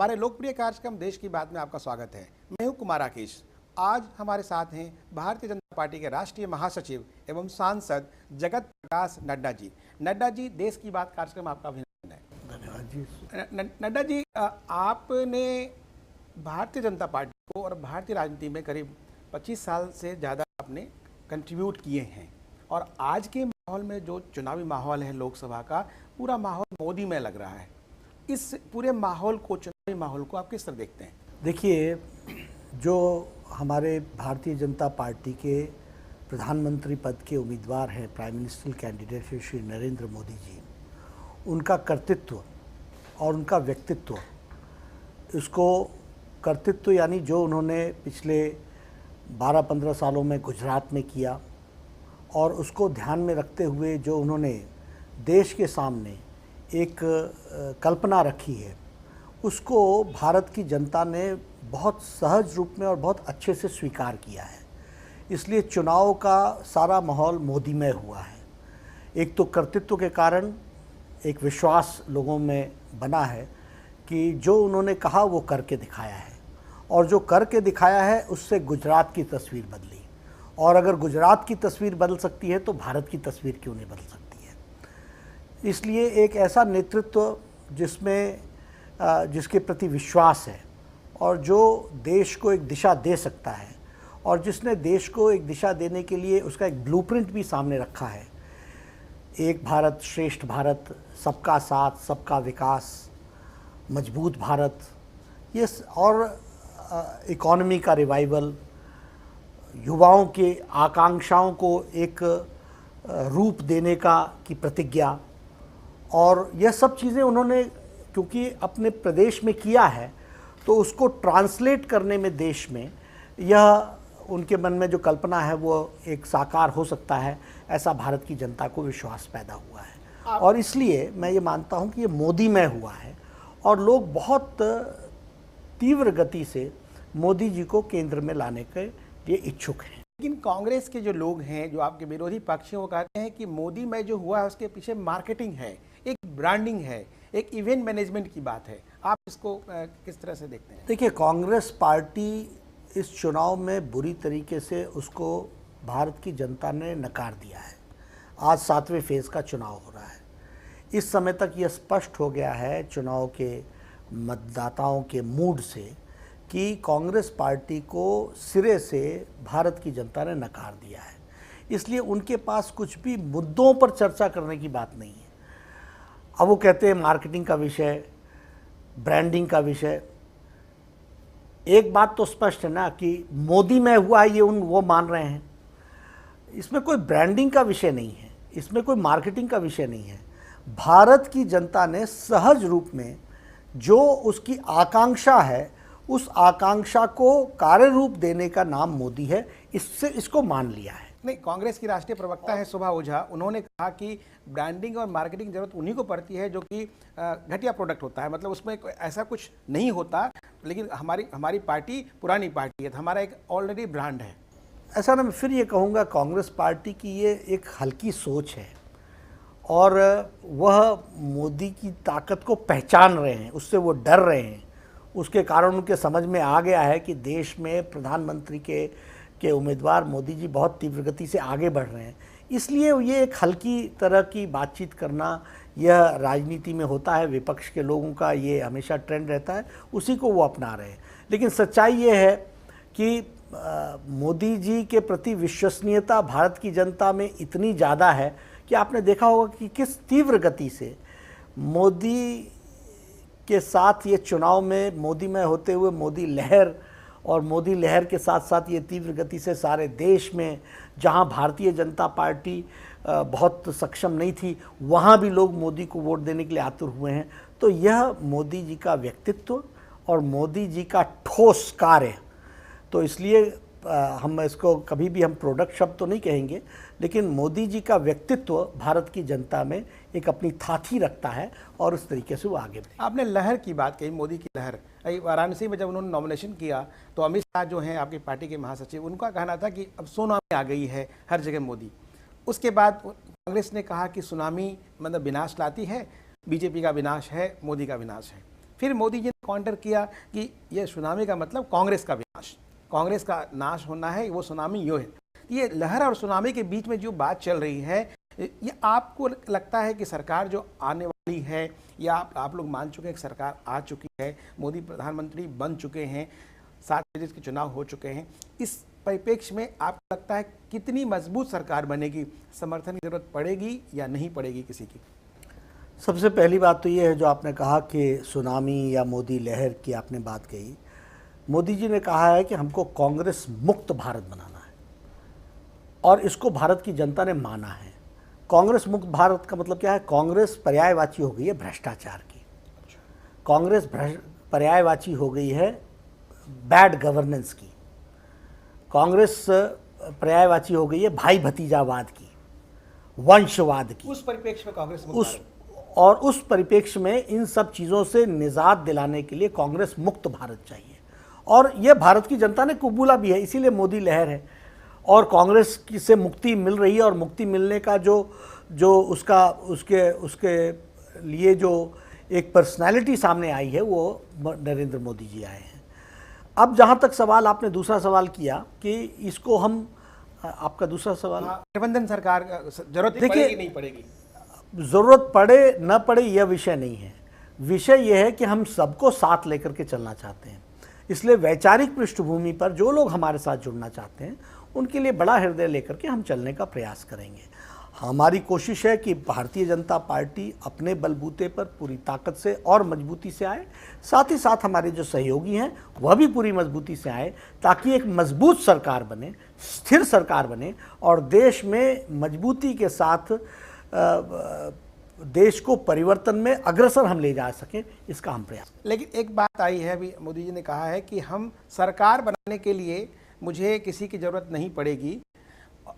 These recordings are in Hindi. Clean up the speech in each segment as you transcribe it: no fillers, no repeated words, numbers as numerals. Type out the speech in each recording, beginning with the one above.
हमारे लोकप्रिय कार्यक्रम देश की बात में आपका स्वागत है। मैं हूं कुमार आकेश। आज हमारे साथ हैं भारतीय जनता पार्टी के राष्ट्रीय महासचिव एवं सांसद जगत प्रकाश नड्डा जी। नड्डा जी, देश की बात कार्यक्रम आपका अभिनंदन है। धन्यवाद जी। नड्डा जी, आपने भारतीय जनता पार्टी को और भारतीय राजनीति में करीब 25 साल से ज़्यादा आपने कंट्रीब्यूट किए हैं और आज के माहौल में जो चुनावी माहौल है लोकसभा का, पूरा माहौल मोदी में लग रहा है। इस पूरे माहौल को, चुनावी माहौल को आप किस तरह देखते हैं? देखिए, जो हमारे भारतीय जनता पार्टी के प्रधानमंत्री पद के उम्मीदवार हैं, प्राइम मिनिस्टर कैंडिडेट है श्री नरेंद्र मोदी जी, उनका कर्तृत्व और उनका व्यक्तित्व, इसको कर्तृत्व यानी जो उन्होंने पिछले 12-15 सालों में गुजरात में किया और उसको ध्यान में रखते हुए जो उन्होंने देश के सामने एक कल्पना रखी है, उसको भारत की जनता ने बहुत सहज रूप में और बहुत अच्छे से स्वीकार किया है। इसलिए चुनाव का सारा माहौल मोदीमय हुआ है। एक तो कर्तृत्व के कारण एक विश्वास लोगों में बना है कि जो उन्होंने कहा वो करके दिखाया है, और जो करके दिखाया है उससे गुजरात की तस्वीर बदली, और अगर गुजरात की तस्वीर बदल सकती है तो भारत की तस्वीर क्यों नहीं बदल सकती है। इसलिए एक ऐसा नेतृत्व जिसके प्रति विश्वास है और जो देश को एक दिशा दे सकता है, और जिसने देश को एक दिशा देने के लिए उसका एक ब्लूप्रिंट भी सामने रखा है, एक भारत श्रेष्ठ भारत, सबका साथ, सबका विकास, मजबूत भारत, ये और इकॉनमी का रिवाइवल, युवाओं के आकांक्षाओं को एक रूप देने की प्रतिज्ञा, और यह सब चीज़ें उन्होंने क्योंकि अपने प्रदेश में किया है, तो उसको ट्रांसलेट करने में देश में यह उनके मन में जो कल्पना है वो एक साकार हो सकता है, ऐसा भारत की जनता को विश्वास पैदा हुआ है। और इसलिए मैं ये मानता हूँ कि ये मोदीमय हुआ है और लोग बहुत तीव्र गति से मोदी जी को केंद्र में लाने के लिए इच्छुक हैं। लेकिन कांग्रेस के जो लोग हैं, जो आपके विरोधी पक्ष हैं, वो कहते हैं कि मोदी में जो हुआ है उसके पीछे मार्केटिंग है, एक ब्रांडिंग है, एक इवेंट मैनेजमेंट की बात है। आप इसको किस तरह से देखते हैं? देखिए, कांग्रेस पार्टी इस चुनाव में बुरी तरीके से उसको भारत की जनता ने नकार दिया है। आज 7वें फेज़ का चुनाव हो रहा है। इस समय तक यह स्पष्ट हो गया है चुनाव के मतदाताओं के मूड से कि कांग्रेस पार्टी को सिरे से भारत की जनता ने नकार दिया है। इसलिए उनके पास कुछ भी मुद्दों पर चर्चा करने की बात नहीं है। अब वो कहते हैं मार्केटिंग का विषय, ब्रांडिंग का विषय। एक बात तो स्पष्ट है ना कि मोदी में हुआ है, ये वो मान रहे हैं। इसमें कोई ब्रांडिंग का विषय नहीं है, इसमें कोई मार्केटिंग का विषय नहीं है। भारत की जनता ने सहज रूप में जो उसकी आकांक्षा है, उस आकांक्षा को कार्य रूप देने का नाम मोदी है, इसको मान लिया है। नहीं, कांग्रेस की राष्ट्रीय प्रवक्ता है शोभा ओझा, उन्होंने कहा कि ब्रांडिंग और मार्केटिंग की जरूरत उन्हीं को पड़ती है जो कि घटिया प्रोडक्ट होता है, मतलब उसमें ऐसा कुछ नहीं होता। लेकिन हमारी पार्टी पुरानी पार्टी है, तो हमारा एक ऑलरेडी ब्रांड है। ऐसा ना, मैं फिर ये कहूँगा, कांग्रेस पार्टी की ये एक हल्की सोच है और वह मोदी की ताकत को पहचान रहे हैं, उससे वो डर रहे हैं। उसके कारण उनके समझ में आ गया है कि देश में प्रधानमंत्री के उम्मीदवार मोदी जी बहुत तीव्र गति से आगे बढ़ रहे हैं। इसलिए ये एक हल्की तरह की बातचीत करना, यह राजनीति में होता है, विपक्ष के लोगों का ये हमेशा ट्रेंड रहता है, उसी को वो अपना रहे हैं। लेकिन सच्चाई ये है कि मोदी जी के प्रति विश्वसनीयता भारत की जनता में इतनी ज़्यादा है कि आपने देखा होगा कि किस तीव्र गति से मोदी के साथ ये चुनाव में मोदी में होते हुए मोदी लहर, और मोदी लहर के साथ साथ ये तीव्र गति से सारे देश में, जहां भारतीय जनता पार्टी बहुत सक्षम नहीं थी, वहां भी लोग मोदी को वोट देने के लिए आतुर हुए हैं। तो यह मोदी जी का व्यक्तित्व और मोदी जी का ठोस कार्य, तो इसलिए हम इसको कभी भी हम प्रोडक्ट शब्द तो नहीं कहेंगे, लेकिन मोदी जी का व्यक्तित्व भारत की जनता में एक अपनी थाथी रखता है और उस तरीके से वो आगे बढ़े। आपने लहर की बात कही, मोदी की लहर। वाराणसी में जब उन्होंने नॉमिनेशन किया तो अमित शाह जो हैं आपकी पार्टी के महासचिव, उनका कहना था कि अब सुनामी आ गई है, हर जगह मोदी। उसके बाद कांग्रेस ने कहा कि सुनामी मतलब विनाश लाती है, बीजेपी का विनाश है, मोदी का विनाश है। फिर मोदी जी ने काउंटर किया कि ये सुनामी का मतलब कांग्रेस का विनाश, कांग्रेस का नाश होना है, वो सुनामी यो है। ये लहर और सुनामी के बीच में जो बात चल रही है, ये आपको लगता है कि सरकार जो आने वाली है, या आप लोग मान चुके हैं कि सरकार आ चुकी है, मोदी प्रधानमंत्री बन चुके हैं, 7 प्रदेश के चुनाव हो चुके हैं, इस परिप्रेक्ष्य में आपको लगता है कितनी मजबूत सरकार बनेगी, समर्थन की जरूरत पड़ेगी या नहीं पड़ेगी किसी की? सबसे पहली बात तो ये है जो आपने कहा कि सुनामी या मोदी लहर की आपने बात कही। मोदी जी ने कहा है कि हमको कांग्रेस मुक्त भारत बनाना है और इसको भारत की जनता ने माना है। कांग्रेस मुक्त भारत का मतलब क्या है? कांग्रेस पर्यायवाची हो गई है भ्रष्टाचार की, कांग्रेस पर्यायवाची हो गई है बैड गवर्नेंस की, कांग्रेस पर्यायवाची हो गई है भाई भतीजावाद की, वंशवाद की। उस परिप्रेक्ष्य में कांग्रेस उस परिप्रेक्ष्य में इन सब चीज़ों से निजात दिलाने के लिए कांग्रेस मुक्त भारत चाहिए और ये भारत की जनता ने कबूला भी है, इसीलिए मोदी लहर है। और कांग्रेस की से मुक्ति मिल रही है और मुक्ति मिलने का जो उसके लिए जो एक पर्सनालिटी सामने आई है वो नरेंद्र मोदी जी आए हैं। अब जहाँ तक सवाल आपने दूसरा सवाल किया कि इसको हम, आपका दूसरा सवाल, गठबंधन सरकार जरूरत पड़ेगी नहीं पड़ेगी? ज़रूरत पड़े न पड़े यह विषय नहीं है। विषय यह है कि हम सबको साथ लेकर के चलना चाहते हैं, इसलिए वैचारिक पृष्ठभूमि पर जो लोग हमारे साथ जुड़ना चाहते हैं उनके लिए बड़ा हृदय लेकर के हम चलने का प्रयास करेंगे। हमारी कोशिश है कि भारतीय जनता पार्टी अपने बलबूते पर पूरी ताकत से और मजबूती से आए, साथ ही साथ हमारे जो सहयोगी हैं वह भी पूरी मजबूती से आए, ताकि एक मजबूत सरकार बने, स्थिर सरकार बने और देश में मजबूती के साथ देश को परिवर्तन में अग्रसर हम ले जा सकें, इसका हम प्रयास। लेकिन एक बात आई है, अभी मोदी जी ने कहा है कि हम सरकार बनाने के लिए मुझे किसी की ज़रूरत नहीं पड़ेगी,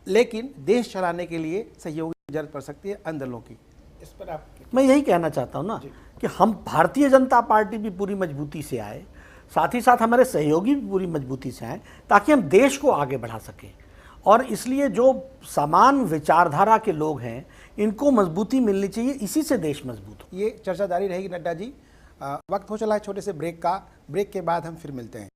लेकिन देश चलाने के लिए सहयोगी की जरूरत पड़ सकती है अन्य दलों की। इस पर आप? मैं यही कहना चाहता हूँ ना कि हम भारतीय जनता पार्टी भी पूरी मजबूती से आए, साथ ही साथ हमारे सहयोगी भी पूरी मजबूती से आए, ताकि हम देश को आगे बढ़ा सकें। और इसलिए जो समान विचारधारा के लोग हैं इनको मजबूती मिलनी चाहिए, इसी से देश मजबूत हो। ये चर्चा जारी रहेगी नड्डा जी। वक्त हो चला है छोटे से ब्रेक का। ब्रेक के बाद हम फिर मिलते हैं।